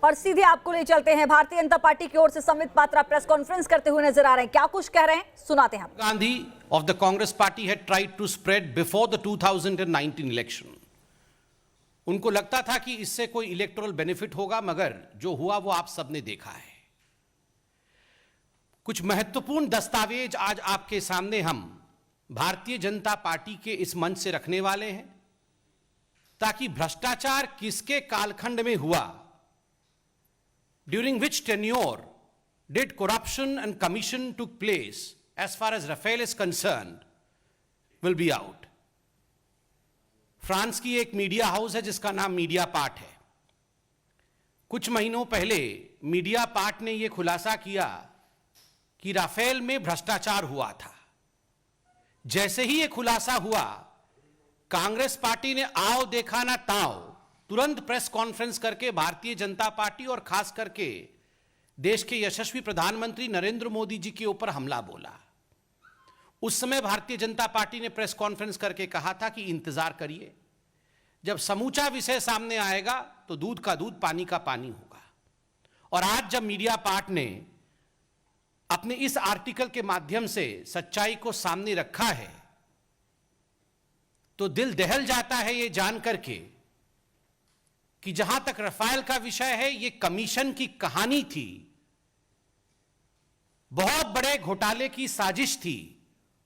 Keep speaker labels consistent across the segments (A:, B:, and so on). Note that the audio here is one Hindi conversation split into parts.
A: और सीधे आपको ले चलते हैं। भारतीय जनता पार्टी की ओर से संबित पात्रा प्रेस कॉन्फ्रेंस करते हुए नजर आ रहे हैं। क्या कुछ कह रहे हैं, सुनाते हैं।
B: Gandhi of the Congress party had tried to spread before the 2019 election. उनको लगता था कि इससे कोई इलेक्टोरल बेनिफिट होगा, मगर जो हुआ वो आप सबने देखा है। कुछ महत्वपूर्ण दस्तावेज आज आपके सामने हम भारतीय जनता पार्टी के इस मंच से रखने वाले हैं, ताकि भ्रष्टाचार किसके कालखंड में हुआ, during which tenure did corruption and commission took place as far as Rafale is concerned, will be out. France की एक मीडिया हाउस है जिसका नाम मीडिया पार्ट है। कुछ महीनों पहले मीडिया पार्ट ने यह खुलासा किया कि राफेल में भ्रष्टाचार हुआ था। जैसे ही यह खुलासा हुआ, कांग्रेस पार्टी ने आओ देखा ना ताओ तुरंत प्रेस कॉन्फ्रेंस करके भारतीय जनता पार्टी और खास करके देश के यशस्वी प्रधानमंत्री नरेंद्र मोदी जी के ऊपर हमला बोला। उस समय भारतीय जनता पार्टी ने प्रेस कॉन्फ्रेंस करके कहा था कि इंतजार करिए, जब समूचा विषय सामने आएगा तो दूध का दूध पानी का पानी होगा। और आज जब मीडिया पार्ट ने अपने इस आर्टिकल के माध्यम से सच्चाई को सामने रखा है, तो दिल दहल जाता है ये जान करके कि जहां तक रफाल का विषय है, ये कमीशन की कहानी थी, बहुत बड़े घोटाले की साजिश थी।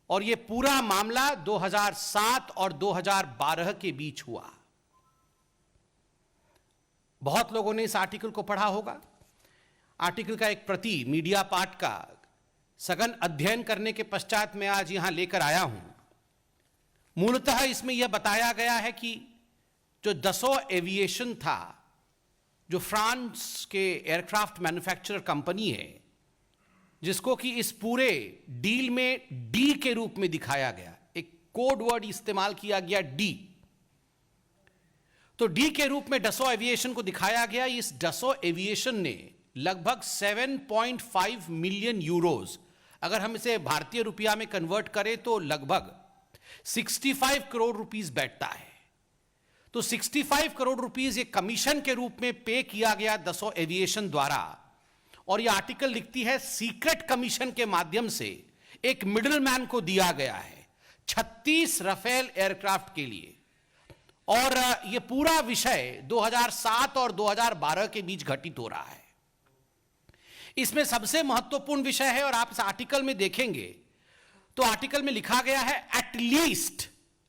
B: और ये पूरा मामला 2007 और 2012 के बीच हुआ। बहुत लोगों ने इस आर्टिकल को पढ़ा होगा। आर्टिकल का एक प्रति मीडिया पार्ट का सघन अध्ययन करने के पश्चात मैं आज यहां लेकर आया हूं। मूलतः इसमें यह बताया गया है कि जो दसो एविएशन था, जो फ्रांस के एयरक्राफ्ट मैन्युफैक्चरर कंपनी है, जिसको कि इस पूरे डील में डी के रूप में दिखाया गया, एक कोड वर्ड इस्तेमाल किया गया डी, तो डी के रूप में डसो एविएशन को दिखाया गया। इस डसो एविएशन ने लगभग 7.5 मिलियन यूरोज, अगर हम इसे भारतीय रुपया में कन्वर्ट करें तो लगभग 65 करोड़ रुपीस बैठता है। तो 65 करोड़ रुपीस ये कमीशन के रूप में पे किया गया दसो एविएशन द्वारा। और ये आर्टिकल लिखती है सीक्रेट कमीशन के माध्यम से एक मिडिलमैन को दिया गया है 36 राफेल एयरक्राफ्ट के लिए। और ये पूरा विषय 2007 और 2012 के बीच घटित हो रहा है। इसमें सबसे महत्वपूर्ण विषय है, और आप इस आर्टिकल में देखेंगे तो आर्टिकल में लिखा गया है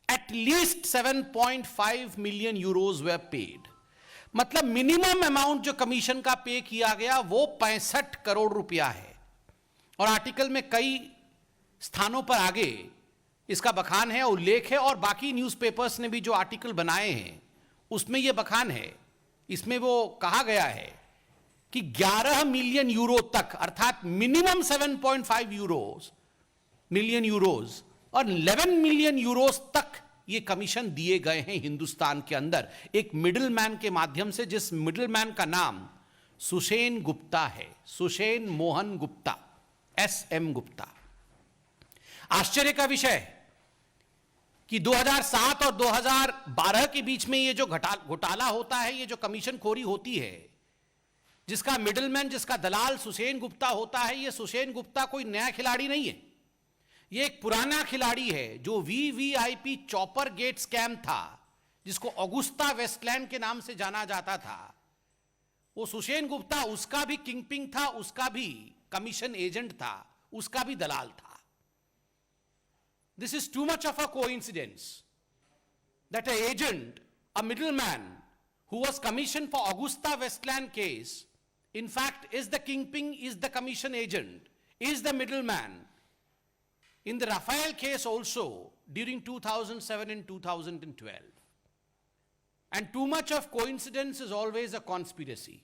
B: एटलीस्ट 7.5 मिलियन यूरोज वे पेड। मतलब मिनिमम अमाउंट जो कमीशन का पे किया गया वो 65 करोड़ रुपया है। और आर्टिकल में कई स्थानों पर आगे इसका बखान है, उल्लेख है, और बाकी न्यूज़पेपर्स ने भी जो आर्टिकल बनाए हैं उसमें यह बखान है। इसमें वो कहा गया है कि 11 मिलियन यूरो तक, अर्थात मिनिमम 7.5 मिलियन यूरोज और 11 मिलियन यूरोज तक ये कमीशन दिए गए हैं हिंदुस्तान के अंदर एक मिडिलमैन के माध्यम से, जिस मिडिलमैन का नाम सुषेण गुप्ता है, सुषेण मोहन गुप्ता, SM गुप्ता। आश्चर्य का विषय कि 2007 और 2012 के बीच में ये जो घोटाला होता है, ये जो कमीशन खोरी होती है, जिसका मिडिलमैन, जिसका दलाल सुषेण गुप्ता होता है, ये सुषेण गुप्ता कोई नया खिलाड़ी नहीं है। ये एक पुराना खिलाड़ी है जो VVIP चॉपर गेट स्कैम था, जिसको ऑगुस्ता वेस्टलैंड के नाम से जाना जाता था। वो सुषेण गुप्ता उसका भी किंगपिन था, उसका भी कमीशन एजेंट था, उसका भी दलाल था। This is too much of a coincidence that a agent, a middleman who was commissioned for Augusta Westland case, in fact is the kingpin, is the commission agent, is the middleman in the Rafale case also during 2007 and 2012. And too much of coincidence is always a conspiracy.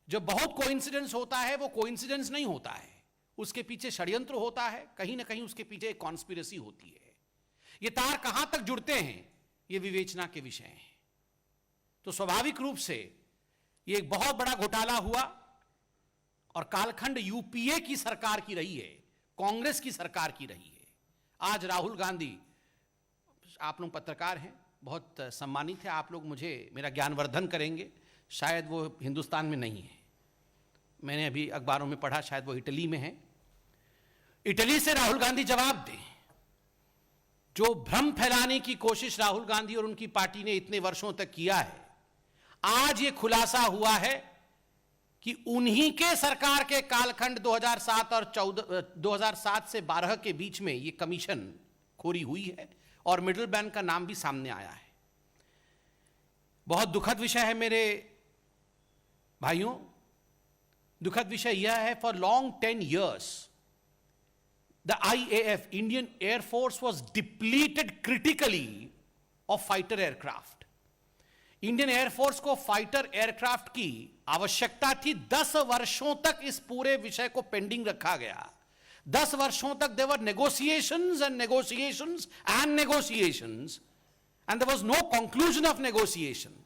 B: जब बहुत कोइंसिडेंस होता है वो कोइंसिडेंस नहीं होता है, उसके पीछे षड्यंत्र होता है, कहीं ना कहीं उसके पीछे एक कॉन्स्पिरेसी होती है। ये तार कहां तक जुड़ते हैं ये विवेचना के विषय हैं। तो स्वाभाविक रूप से ये एक बहुत बड़ा घोटाला हुआ और कालखंड यूपीए की सरकार की रही है, कांग्रेस की सरकार की रही है। आज राहुल गांधी, आप लोग पत्रकार हैं, बहुत सम्मानित है, आप लोग मुझे मेरा ज्ञानवर्धन करेंगे। शायद वो हिंदुस्तान में नहीं है। मैंने अभी अखबारों में पढ़ा शायद वो इटली में है। इटली से राहुल गांधी जवाब दें। जो भ्रम फैलाने की कोशिश राहुल गांधी और उनकी पार्टी ने इतने वर्षों तक किया है, आज ये खुलासा हुआ है कि उन्हीं के सरकार के कालखंड 2007 और 2007 से 12 के बीच में ये कमीशन खोरी हुई है और मिडिल मैन का नाम भी सामने आया है। बहुत दुखद विषय है मेरे भाइयों। दुखद विषय यह है, for long 10 years the IAF, Indian Air Force, was depleted critically of fighter aircraft. Indian air force को फाइटर एयरक्राफ्ट की आवश्यकता थी। 10 वर्षों तक इस पूरे विषय को पेंडिंग रखा गया। 10 वर्षों तक there were negotiations and negotiations and negotiations, and there was no conclusion of negotiation.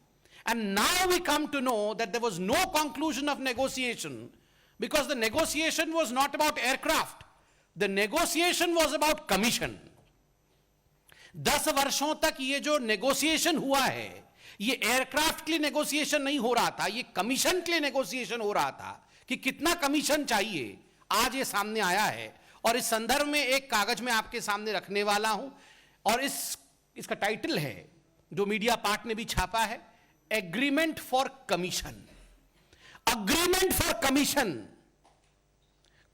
B: And now we come to know that there was no conclusion of negotiation because the negotiation was not about aircraft. The negotiation was about commission. 10 वर्षों तक ये जो नेगोशिएशन हुआ है, ये एयरक्राफ्ट के लिए नेगोशिएशन नहीं हो रहा था, ये कमीशन के लिए नेगोशिएशन हो रहा था कि कितना कमीशन चाहिए। आज ये सामने आया है और इस संदर्भ में एक कागज में आपके सामने रखने वाला हूं और इसका टाइटल है, जो मीडिया पार्ट ने भी छापा है, agreement for commission. Agreement for commission.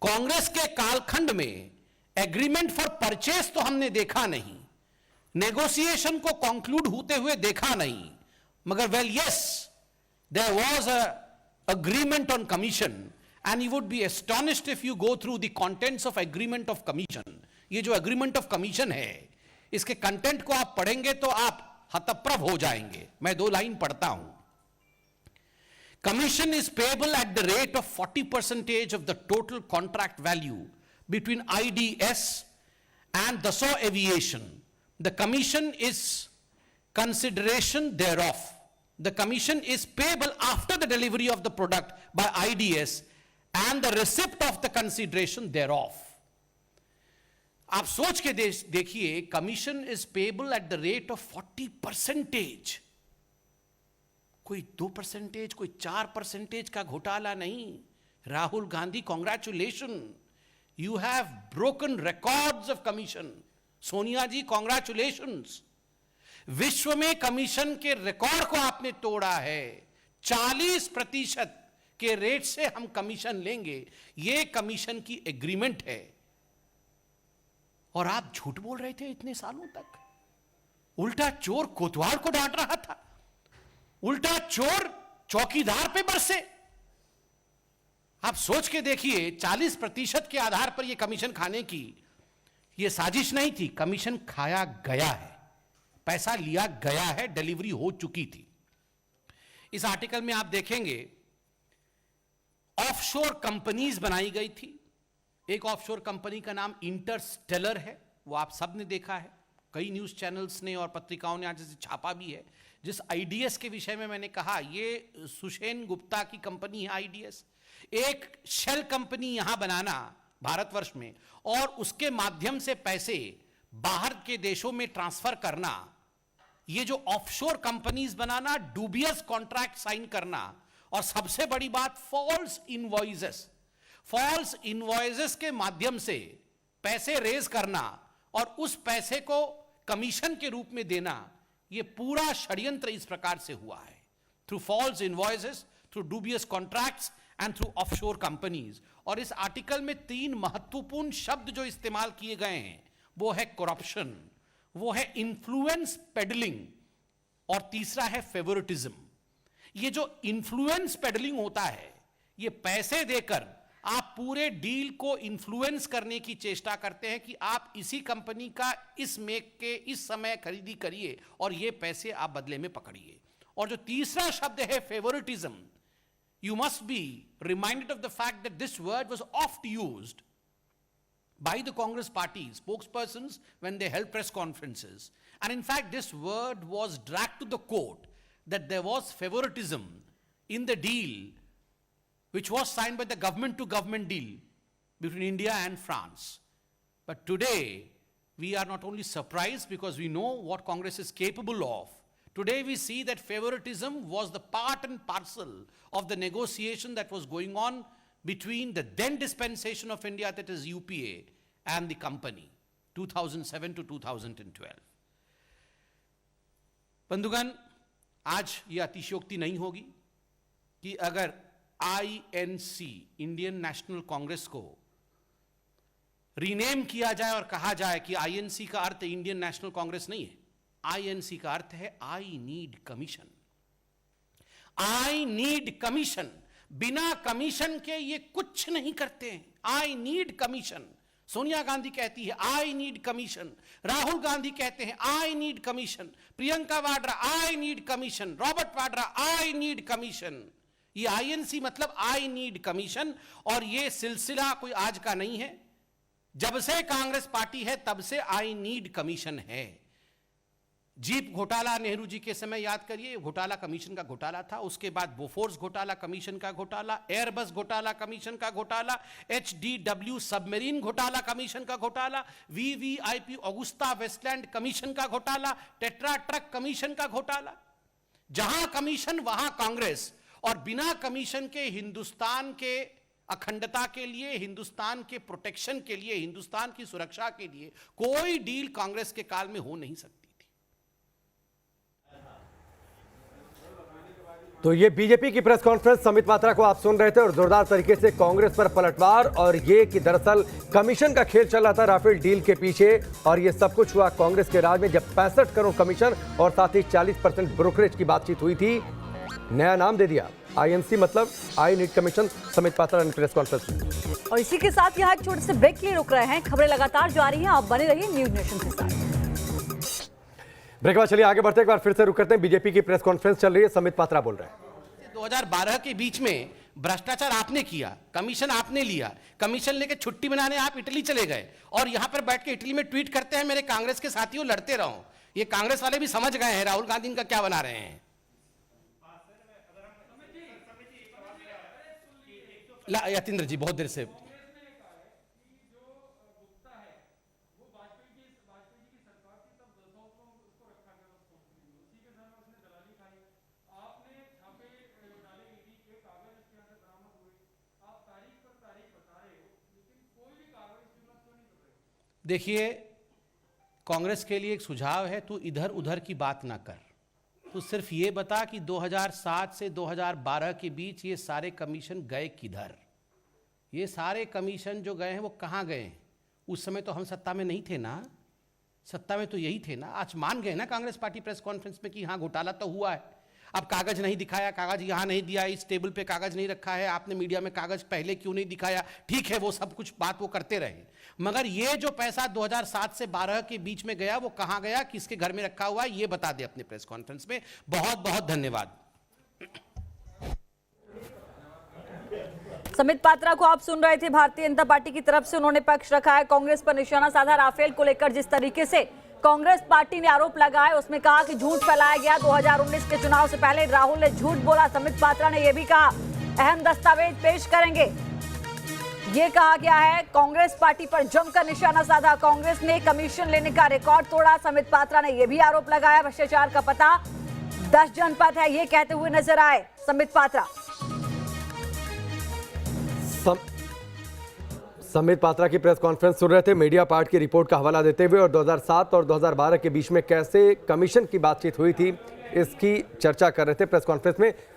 B: Congress के कालखंड में एग्रीमेंट फॉर परचेस तो हमने देखा नहीं, नेगोशिएशन को कंक्लूड होते हुए देखा नहीं, मगर well yes, there was a agreement on commission and you would be astonished if you go through the contents of agreement of commission. ये जो एग्रीमेंट ऑफ कमीशन है, इसके कंटेंट को आप पढ़ेंगे तो आप हतप्रभ हो जाएंगे। मैं 2 लाइन पढ़ता हूं। Commission is payable at the rate of 40% of the total contract value between IDS and Dassault Aviation. The commission is consideration thereof. The commission is payable after the delivery of the product by IDS and the receipt of the consideration thereof. आप सोच के देखिए, commission is payable at the rate of 40%। कोई 2%, कोई 4% का घोटाला नहीं। Rahul Gandhi, congratulation, you have broken records of commission. Sonia ji, congratulation, विश्व में कमीशन के रिकॉर्ड को आपने तोड़ा है। 40% के रेट से हम कमीशन लेंगे, यह कमीशन की एग्रीमेंट है। और आप झूठ बोल रहे थे इतने सालों तक। उल्टा चोर कोतवाल को डांट रहा था, उल्टा चोर चौकीदार पे बरसे। आप सोच के देखिए, 40% के आधार पर यह कमीशन खाने की यह साजिश नहीं थी, कमीशन खाया गया है, पैसा लिया गया है, डिलीवरी हो चुकी थी। इस आर्टिकल में आप देखेंगे ऑफशोर कंपनीज बनाई गई थी। एक ऑफशोर कंपनी का नाम इंटरस्टेलर है, वो आप सब ने देखा है, कई न्यूज चैनल्स ने और पत्रिकाओं ने आज इसे छापा भी है। जिस आईडीएस के विषय में मैंने कहा, ये सुषेन गुप्ता की कंपनी है आईडीएस। एक शेल कंपनी यहां बनाना भारतवर्ष में और उसके माध्यम से पैसे बाहर के देशों में ट्रांसफर करना, ये जो ऑफशोर कंपनीज बनाना, डूबियस कॉन्ट्रैक्ट साइन करना, और सबसे बड़ी बात फॉल्स इनवॉइसेस। फॉल्स इनवॉइसेस के माध्यम से पैसे रेज करना और उस पैसे को कमीशन के रूप में देना, यह पूरा षड्यंत्र इस प्रकार से हुआ है, through false invoices, through dubious contracts and through offshore companies. और इस आर्टिकल में 3 महत्वपूर्ण शब्द जो इस्तेमाल किए गए हैं, वो है करप्शन, वो है इन्फ्लुएंस पेडलिंग, और तीसरा है फेवरेटिज्म। ये जो इन्फ्लुएंस पेडलिंग होता है, ये पैसे देकर आप पूरे डील को इन्फ्लुएंस करने की चेष्टा करते हैं कि आप इसी कंपनी का इस मेक के इस समय खरीदी करिए और ये पैसे आप बदले में पकड़िए। और जो तीसरा शब्द है favouritism, you must be reminded of the fact that this word was oft used by the Congress party spokespersons when they held press conferences. And in fact, this word was dragged to the court that there was favoritism in the deal which was signed by the government to government deal between India and France. But today, we are not only surprised because we know what Congress is capable of Today we see that favoritism was the part and parcel of the negotiation that was going on between the then dispensation of India, that is UPA, and the company, 2007 to 2012. बंधुगण, आज ये अतिशयोक्ति नहीं होगी कि अगर INC, इंडियन नेशनल कांग्रेस को रीनेम किया जाए और कहा जाए कि INC का अर्थ इंडियन नेशनल कांग्रेस नहीं है, INC का अर्थ है I need commission. I need commission, बिना कमीशन के ये कुछ नहीं करते हैं। I need commission. Sonia Gandhi कहती है I need commission, Rahul Gandhi कहते हैं I need commission, Priyanka Vadra I need commission, Robert Vadra I need commission. ये INC मतलब आई नीड कमीशन। और ये सिलसिला कोई आज का नहीं है, जब से कांग्रेस पार्टी है तब से आई नीड कमीशन है। जीप घोटाला नेहरू जी के समय याद करिए, घोटाला कमीशन का घोटाला था। उसके बाद बोफोर्स घोटाला कमीशन का घोटाला, एयरबस घोटाला कमीशन का घोटाला, HDW सबमरीन घोटाला कमीशन का घोटाला, VVIP ऑगुस्ता वेस्टलैंड कमीशन का घोटाला, टेट्रा ट्रक कमीशन का घोटाला। जहां कमीशन वहां कांग्रेस। और बिना कमीशन के हिंदुस्तान के अखंडता के लिए, हिंदुस्तान के प्रोटेक्शन के लिए, हिंदुस्तान की सुरक्षा के लिए कोई डील कांग्रेस के काल में हो नहीं सकती।
C: तो ये बीजेपी की प्रेस कॉन्फ्रेंस समित पात्रा को आप सुन रहे थे, और जोरदार तरीके से कांग्रेस पर पलटवार, और ये कि दरअसल कमीशन का खेल चल रहा था राफेल डील के पीछे, और ये सब कुछ हुआ कांग्रेस के राज में जब 65 करोड़ कमीशन और साथ ही 40% ब्रोकरेज की बातचीत हुई थी। नया नाम दे दिया INC मतलब आई नीड कमीशन। समित पात्रा ने प्रेस कॉन्फ्रेंस में।
A: और इसी के साथ यहाँ एक छोटे से ब्रेक के लिए रुक रहे हैं। खबरें लगातार जारी हैं, आप बने रहिए न्यूज नेशन के साथ।
C: ब्रेक के बाद चलिए आगे बढ़ते, एक बार फिर से रुक करते हैं। बीजेपी की प्रेस कॉन्फ्रेंस चल रही है, समित पात्रा बोल रहे हैं।
B: 2012 के बीच में भ्रष्टाचार आपने किया, कमीशन आपने लिया, कमीशन लेके छुट्टी बनाने आप इटली चले गए, और यहां पर बैठ के इटली में ट्वीट करते हैं मेरे कांग्रेस के साथियों लड़ते रहो। ये कांग्रेस वाले भी समझ गए हैं राहुल गांधी इनका क्या बना रहे हैं। यतीन्द्र जी बहुत देर से देखिए, कांग्रेस के लिए एक सुझाव है, तू इधर उधर की बात ना कर। तू सिर्फ ये बता कि 2007 से 2012 के बीच ये सारे कमीशन गए किधर। ये सारे कमीशन जो गए हैं वो कहाँ गए। उस समय तो हम सत्ता में नहीं थे ना, सत्ता में तो यही थे ना। आज मान गए ना कांग्रेस पार्टी प्रेस कॉन्फ्रेंस में कि हाँ घोटाला तो हुआ है। अब कागज नहीं दिखाया, कागज यहाँ नहीं दिया, इस टेबल पे कागज नहीं रखा है, आपने मीडिया में कागज पहले क्यों नहीं दिखाया। ठीक है, वो सब कुछ बात वो करते रहे, मगर ये जो पैसा 2007 से 12 के बीच में गया वो कहाँ गया, किसके घर में रखा हुआ है, ये बता दे अपने प्रेस कॉन्फ्रेंस में। बहुत बहुत धन्यवाद।
A: समित पात्रा को आप सुन रहे थे। भारतीय जनता पार्टी की तरफ से उन्होंने पक्ष रखा है, कांग्रेस पर निशाना साधा। राफेल को लेकर जिस तरीके से कांग्रेस पार्टी ने आरोप लगाए, उसमें कहा कि झूठ फैलाया गया। 2019 के चुनाव से पहले राहुल ने झूठ बोला। समित पात्रा ने यह भी कहा अहम दस्तावेज पेश करेंगे, ये कहा गया है। कांग्रेस पार्टी पर जमकर निशाना साधा। कांग्रेस ने कमीशन लेने का रिकॉर्ड तोड़ा। समित पात्रा ने यह भी आरोप लगाया भ्रष्टाचार का पता 10 जनपद है, ये कहते हुए नजर आए समित पात्रा।
C: समित पात्रा की प्रेस कॉन्फ्रेंस सुन रहे थे, मीडिया पार्ट की रिपोर्ट का हवाला देते हुए, और 2007 और 2012 के बीच में कैसे कमीशन की बातचीत हुई थी इसकी चर्चा कर रहे थे प्रेस कॉन्फ्रेंस में।